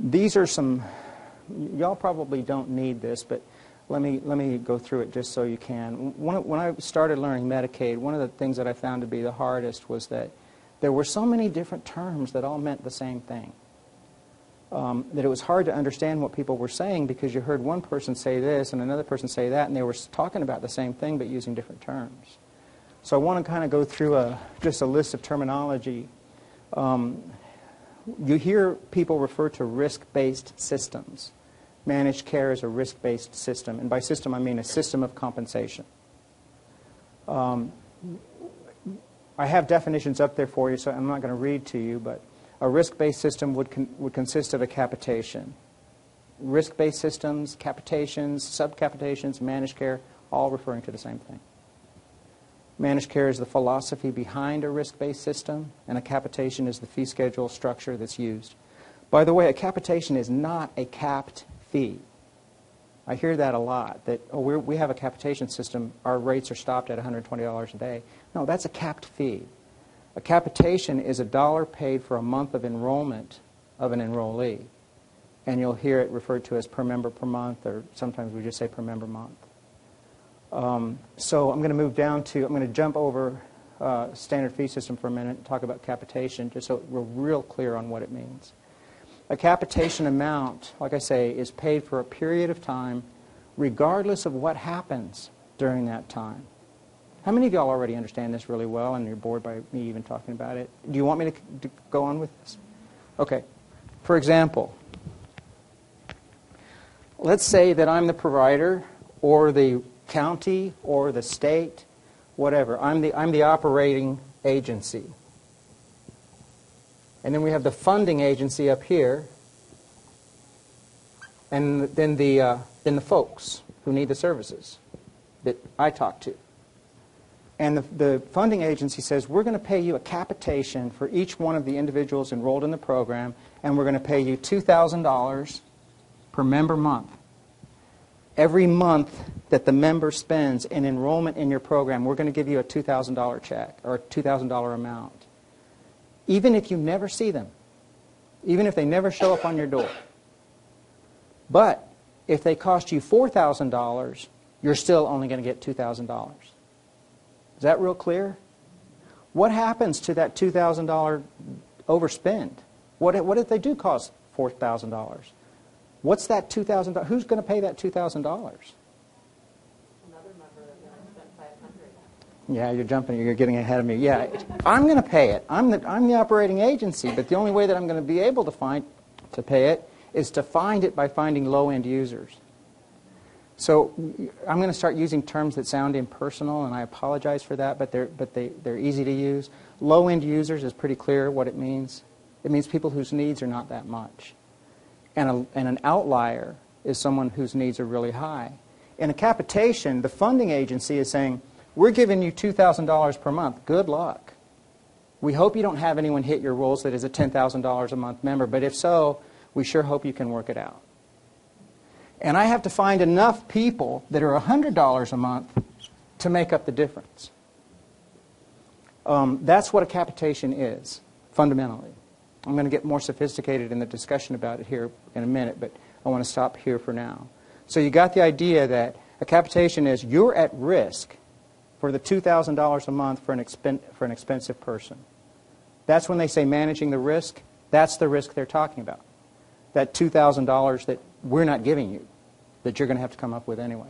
These are some, y'all probably don't need this, but let me go through it just so you can. When I started learning Medicaid, one of the things that I found to be the hardest was that there were so many different terms that all meant the same thing. That it was hard to understand what people were saying because you heard one person say this and another person say that, and they were talking about the same thing but using different terms. So I want to kind of go through just a list of terminology. You hear people refer to risk-based systems. Managed care is a risk-based system, and by system I mean a system of compensation. I have definitions up there for you, so I'm not going to read to you, but a risk-based system would consist of a capitation. Risk-based systems, capitations, subcapitations, managed care, all referring to the same thing. Managed care is the philosophy behind a risk-based system, and a capitation is the fee schedule structure that's used. By the way, a capitation is not a capped fee. I hear that a lot, that, oh, we have a capitation system, our rates are stopped at $120 a day. No, that's a capped fee. A capitation is $1 paid for a month of enrollment of an enrollee. And you'll hear it referred to as per member per month, or sometimes we just say per member month. So I'm going to move down to, I'm going to jump over standard fee system for a minute and talk about capitation, just so we're real clear on what it means. A capitation amount, like I say, is paid for a period of time regardless of what happens during that time. How many of y'all already understand this really well and you're bored by me even talking about it? Do you want me to go on with this? Okay. For example, let's say that I'm the provider or the county or the state, whatever. I'm the operating agency. And then we have the funding agency up here, and then the folks who need the services that I talk to. And the funding agency says, we're going to pay you a capitation for each one of the individuals enrolled in the program, and we're going to pay you $2,000 per member month. Every month that the member spends in enrollment in your program, we're going to give you a $2,000 check or a $2,000 amount. Even if you never see them, even if they never show up on your door. But if they cost you $4,000, you're still only going to get $2,000. Is that real clear? What happens to that $2,000 overspend? What if they do cost $4,000? What's that $2,000? Who's going to pay that $2,000? Another member that spent $500. Yeah, you're jumping. You're getting ahead of me. Yeah, I'm going to pay it. I'm the operating agency, but the only way that I'm going to be able to pay it is to find it by finding low-end users. So I'm going to start using terms that sound impersonal, and I apologize for that, but they're easy to use. Low-end users is pretty clear what it means. It means people whose needs are not that much. And an outlier is someone whose needs are really high. In a capitation, the funding agency is saying, we're giving you $2,000 per month. Good luck. We hope you don't have anyone hit your rules that is a $10,000 a month member, but if so, we sure hope you can work it out. And I have to find enough people that are $100 a month to make up the difference. That's what a capitation is, fundamentally. I'm going to get more sophisticated in the discussion about it here in a minute, but I want to stop here for now. So you got the idea that a capitation is you're at risk for the $2,000 a month for an expensive person. That's when they say managing the risk. That's the risk they're talking about. That $2,000 that we're not giving you, that you're going to have to come up with anyway.